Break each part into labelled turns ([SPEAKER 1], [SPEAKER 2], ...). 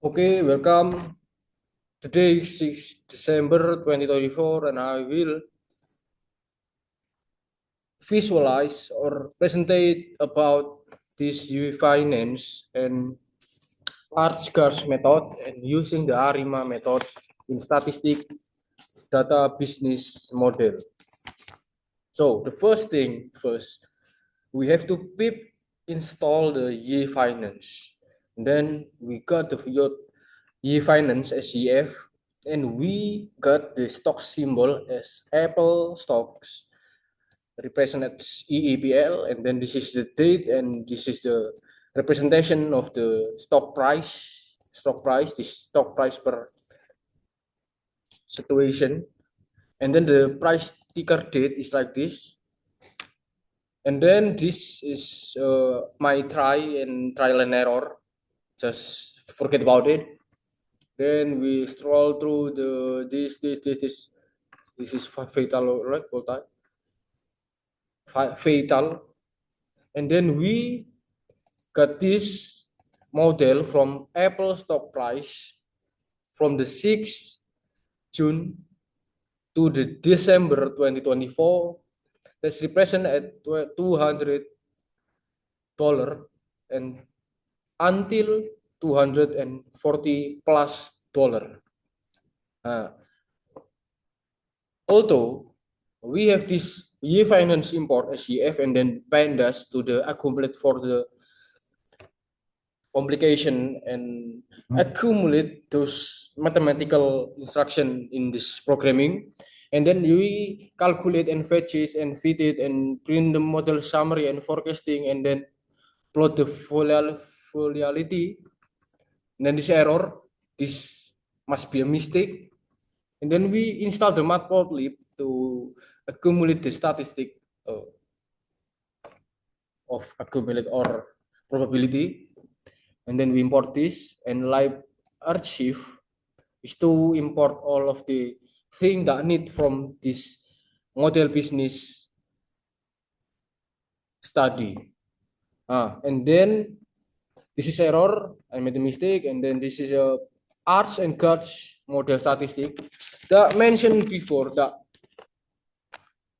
[SPEAKER 1] Okay, welcome. Today is 6 December 2024 and I will visualize or presentate about this UV finance and ArtScars method and using the ARIMA method in statistic data business model. So the first thing first, we have to pip install the Ye Finance. Then we got the Ye Finance SEF, and we got the stock symbol as Apple stocks represents EEPL, and then this is the date, and this is the representation of the stock price. This stock price per situation, and then the price ticker date is like this. And then this is my trial and error. Just forget about it. Then we stroll through the this. This is fatal, right? Fatal. And then we got this model from Apple stock price from the 6th June to the December 2024. That's represented at $200 and until 240 plus dollar. Although we have this Ye Finance import SEF and then pandas to the accumulate for the complication and accumulate those mathematical instruction in this programming, and then we calculate and fetch it and fit it and print the model summary and forecasting and then plot the volatility. And then this error, this must be a mistake. And then we install the matplotlib to accumulate the statistic of accumulate or probability. And then we import this, and live archive is to import all of the thing that need from this model business study. And then this is error, I made a mistake, and then this is a arts and guts model statistic that mentioned before that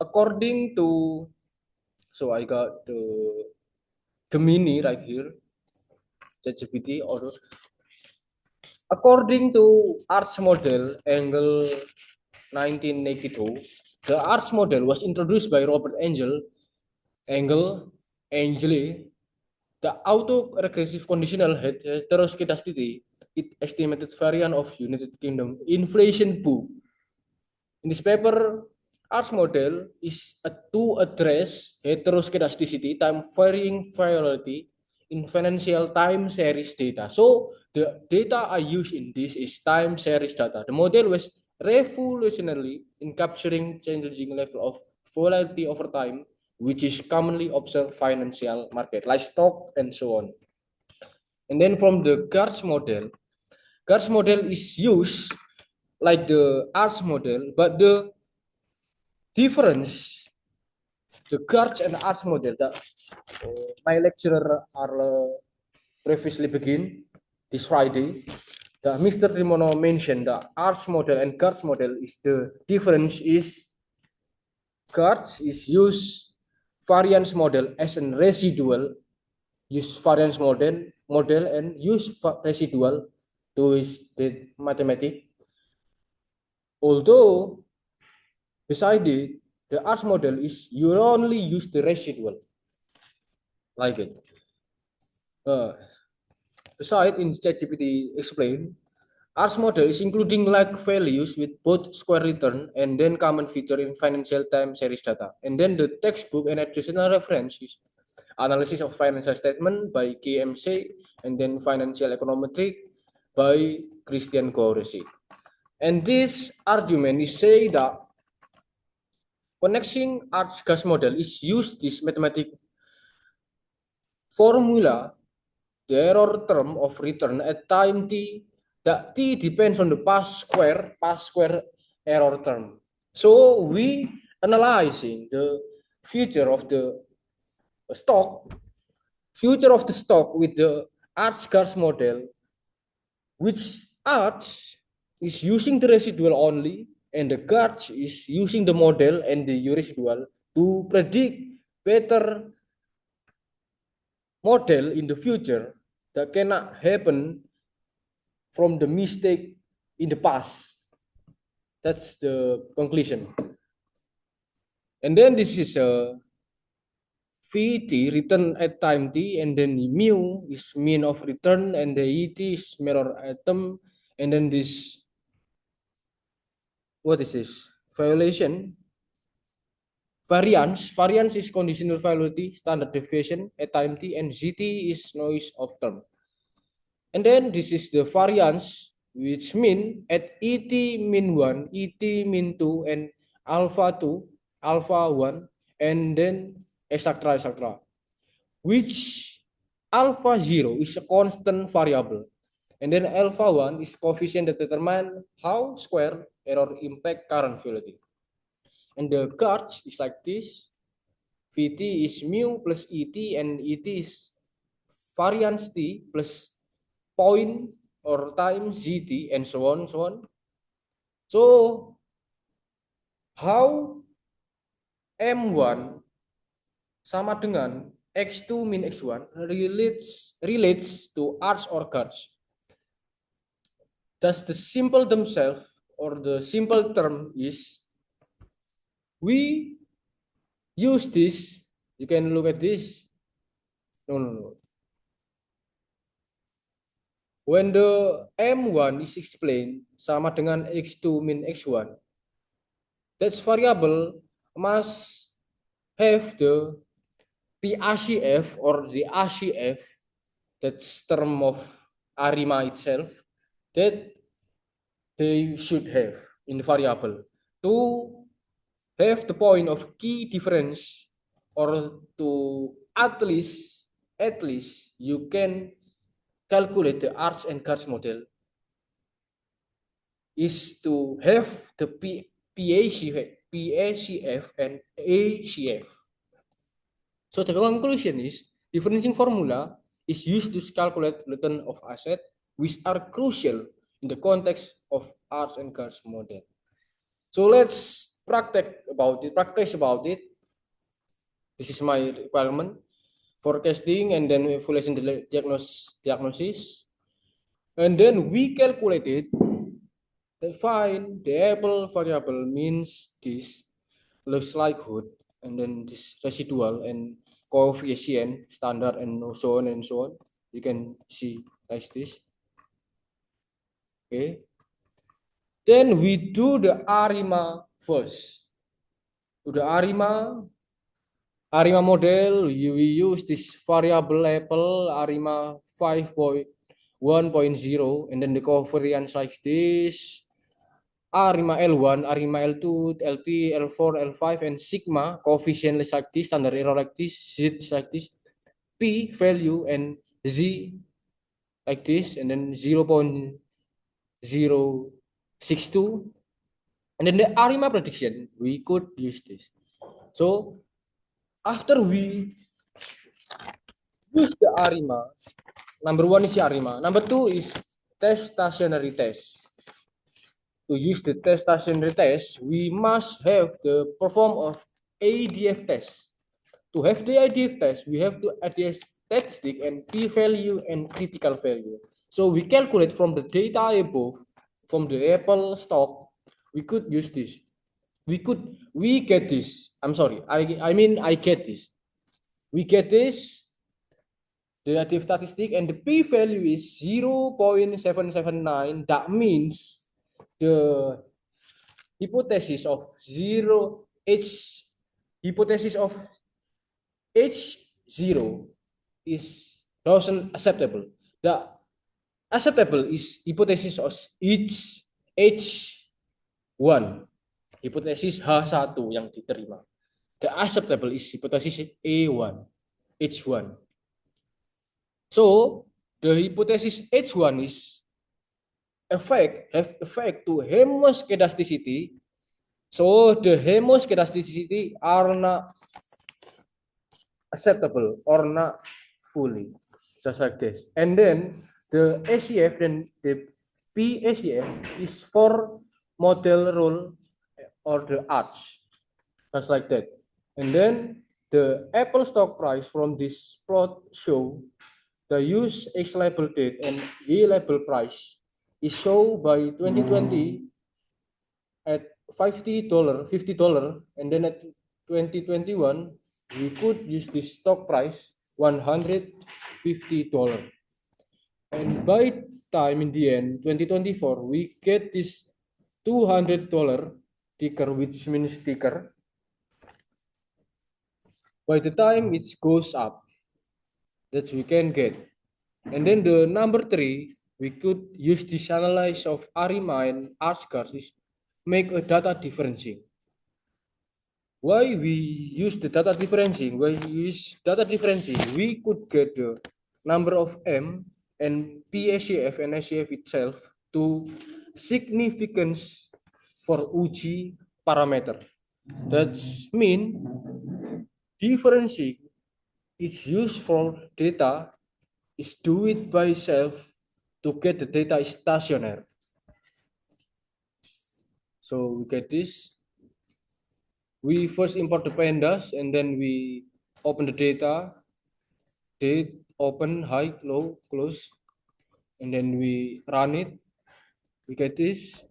[SPEAKER 1] according to, so I got the Gemini right here, ChatGPT, or according to arts model angle 1982, the arts model was introduced by Robert Engel, the auto-regressive conditional heteroscedasticity, it estimated variant of United Kingdom inflation boom. In this paper, arts model is to address heteroscedasticity, time varying variability in financial time series data. So the data I use in this is time series data. The model was revolutionary in capturing changing level of volatility over time, which is commonly observed financial market, like stock and so on. And then from the GARS model is used like the arts model, but the difference, the GARS and arts model that my lecturer are previously begin this Friday, the Mr. Rimono mentioned the arts model and GARS model is the difference is GARS is use variance model as a residual, use variance model and use residual to is the mathematics. Although beside it, the arts model is you only use the residual, like it. Beside in ChatGPT explain, arts model is including like values with both square return and then common feature in financial time series data. And then the textbook and additional references, analysis of financial statement by KMC, and then financial econometric by Christian Goresi. And this argument is say that connecting arts gas model is use this mathematical formula, the error term of return at time t, that t depends on the past square error term. So we analyzing the future of the stock with the arts gas model which arch is using the residual only, and the Gauge is using the model and the residual to predict better model in the future that cannot happen from the mistake in the past. That's the conclusion. And then this is a VT return at time t, and then the mu is mean of return, and the ET is mirror atom, and then this, what is this? Violation. Variance is conditional variability, standard deviation at time t, and ZT is noise of term. And then this is the variance, which mean at ET mean 1, ET mean 2, and alpha 2, alpha 1, and then etc. etc. Which alpha 0 is a constant variable. And then alpha 1 is coefficient that determine how square error impact current velocity. And the gauge is like this. Vt is mu plus Et, and Et is variance t plus point or time zt, and so on, so on. So how m1 sama dengan x2 min x1 relates to arcs or gauge? Thus the simple themselves, or the simple term is, we use this. You can look at this. No. When the M1 is explained sama dengan X2 min X1, that variable must have the PRCF or the RCF, that's term of ARIMA itself, that they should have in the variable to have the point of key difference, or to at least you can calculate the arcs and gauge model, is to have the PACF and ACF. So the conclusion is, differentiating formula is used to calculate return of asset, which are crucial in the context of arcs and gauge model. So let's practice about it. This is my requirement: forecasting, and then evaluation diagnosis, and then we calculated. Define the Apple variable means this looks likelihood, and then this residual and coefficient standard, and so on and so on. You can see like this. Okay. Then we do the ARIMA first. To the ARIMA model, we use this variable Apple ARIMA 5.1.0, and then the covariance like this. ARIMA L1, ARIMA L2, LT, L4, L5, and sigma coefficient like this, standard error like this, Z like this, P value, and Z like this, and then 0.062. And then the ARIMA prediction, we could use this. So after we use the ARIMA, number one is the ARIMA, number two is test stationary test. To use the test stationary test, we must have the perform of ADF test. To have the ADF test, we have to add the statistic and p-value and critical value. So we calculate from the data above, from the Apple stock, we could use this. We get this. I'm sorry. I get this. We get this, the ADF statistic, and the p-value is 0.779. That means the hypothesis of H0 is doesn't acceptable. The acceptable is hypothesis of H1, hypothesis H1 yang diterima. The acceptable is hypothesis A1, H1. So the hypothesis H1 is have effect to homoscedasticity. So the homoscedasticity are not acceptable or not fully, just like this. And then The ACF and the PACF is for model rule or the arch, just like that. And then the Apple stock price from this plot show the use X label date and Y label price is shown by 2020 at $50, and then at 2021 we could use this stock price $150. And by time in the end 2024 we get this $200 ticker, which means ticker. By the time it goes up, that we can get. And then the number 3, we could use this analysis of ARIMA and ARSCARS is make a data differencing. Why we use the data differencing? Why we use data differencing? We could get the number of M and PACF and ACF itself to significance for uji parameter. That mean differencing is used for data is do it by itself to get the data is stationary. So we get this. We first import the pandas and then we open the data, date, open, high, low, close, and then we run it. We get this,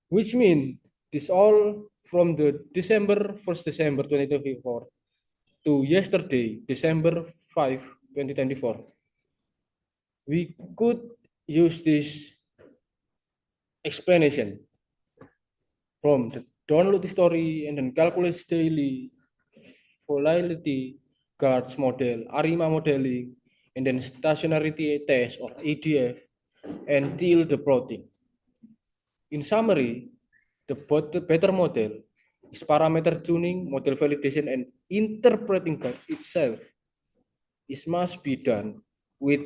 [SPEAKER 1] which means this all from the December 1st December 2024 to yesterday, December 5, 2024. We could use this explanation from the download history and then calculate daily volatility guards model, ARIMA modeling, and then stationarity test or ADF, and till the plotting. In summary, the better model is parameter tuning, model validation, and interpreting guards itself is must be done with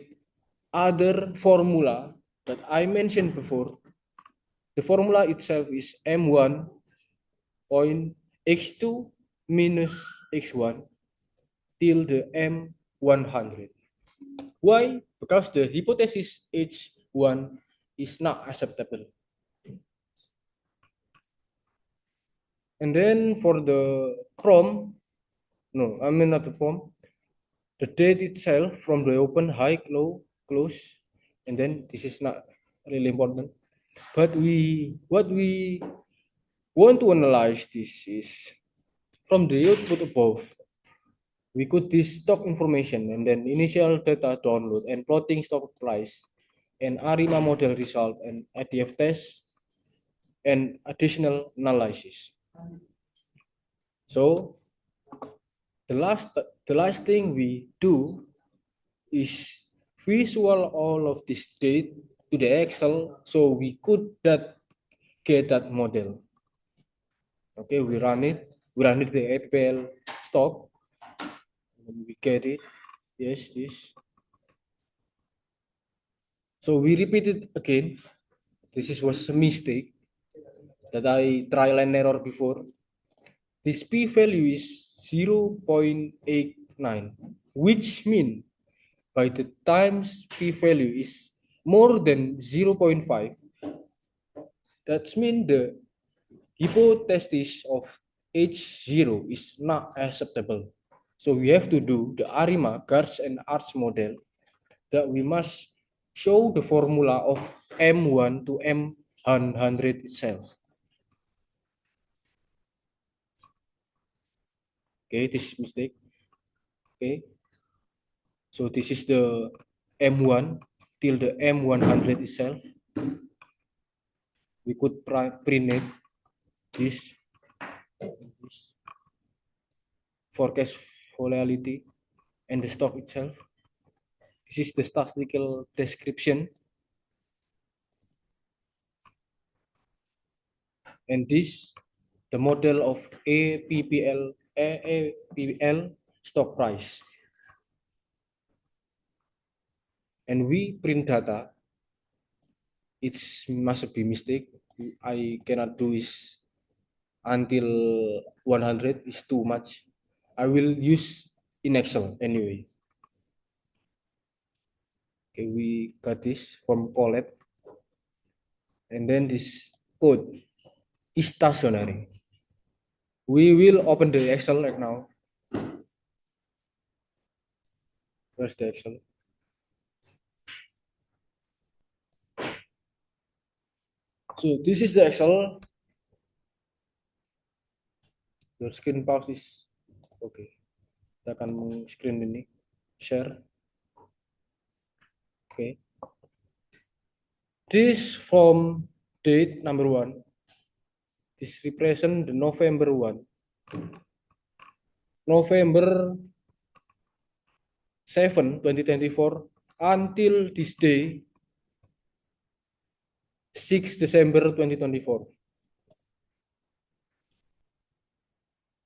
[SPEAKER 1] other formula that I mentioned before. The formula itself is M1 point X2 minus X1 till the M100. Why? Because the hypothesis H1 is not acceptable. And then for the prom, no, I mean not the prom, the date itself from the open, high, low, close, and then this is not really important. But what we want to analyze this is from the output above, we could this stock information and then initial data download and plotting stock price and ARIMA model result and ADF test and additional analysis. So the last thing we do is visual all of this data to the Excel so we could get that model. Okay, we run it the FPL stock, and we get it. Yes, this. So we repeat it again. This was a mistake that I trial and error before. This p value is 0.89, which means by the times p value is more than 0.5, that means the hypothesis of H0 is not acceptable. So we have to do the ARIMA, GARS, and ARCH model that we must show the formula of M1 to M100 itself. Okay, this is mistake. Okay, so this is the M1 till the M100 itself. We could print it, this forecast volatility and the stock itself. This is the statistical description. And this, the model of APPL stock price. And we print data. It must be mistake. I cannot do this until 100 is too much. I will use in Excel anyway. Okay, we got this from Colab, and then this code is stationary. We will open the Excel right now. Where's the Excel? So this is the Excel. Your screen pause is okay. Kita akan screen ini share. Okay. This from date number 1. This represent the November 1. November 7, 2024 until this day 6 December 2024.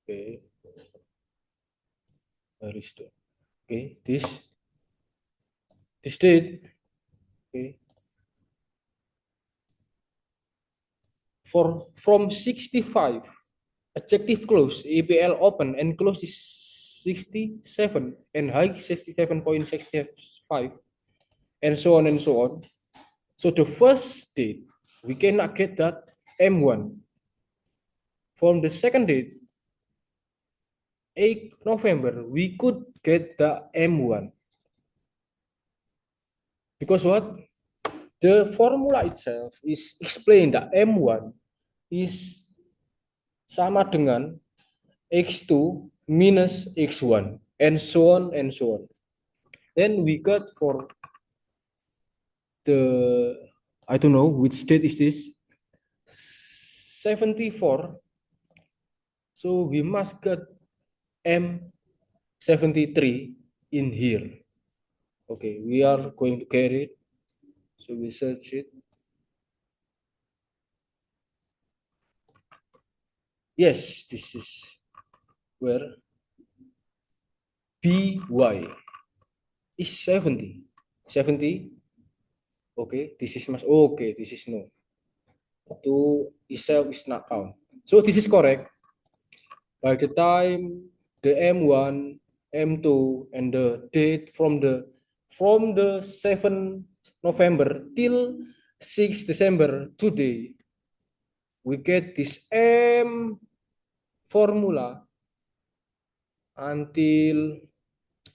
[SPEAKER 1] Okay. Where is the okay, this date. Okay. From 65 adjective close, EPL open and close is 67 and high 67.65 and so on and so on. So the first date we cannot get that M1. From the second date 8 November we could get the M1. Because what? The formula itself is explained that M1 is sama dengan X2 minus X1 and so on and so on. Then we got for the, I don't know which date is this, 74. So we must get M73 in here. Okay, we are going to carry it. So we search it. Yes, this is where BY is 70. 70. Okay, this is okay, this is no. To itself is not count. So this is correct. By the time the M1, M2, and the date from the 7 November till 6 December today, we get this M formula until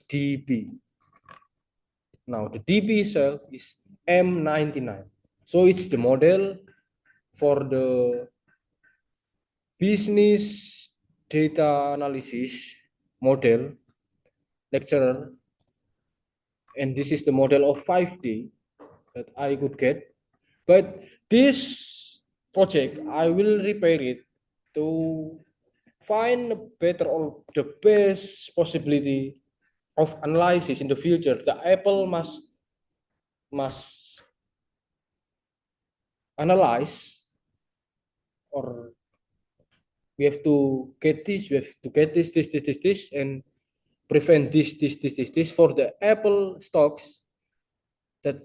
[SPEAKER 1] DB. Now the DB itself is M99. So it's the model for the business data analysis model lecturer, and this is the model of 5D that I could get. But this project I will repair it to find a better or the best possibility of analysis in the future. The Apple must analyze, or we have to get this, we have to get this, and prevent this for the Apple stocks that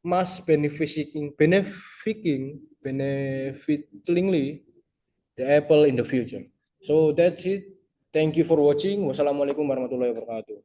[SPEAKER 1] must benefitingly the Apple in the future. So that's it. Thank you for watching. Wassalamualaikum warahmatullahi wabarakatuh.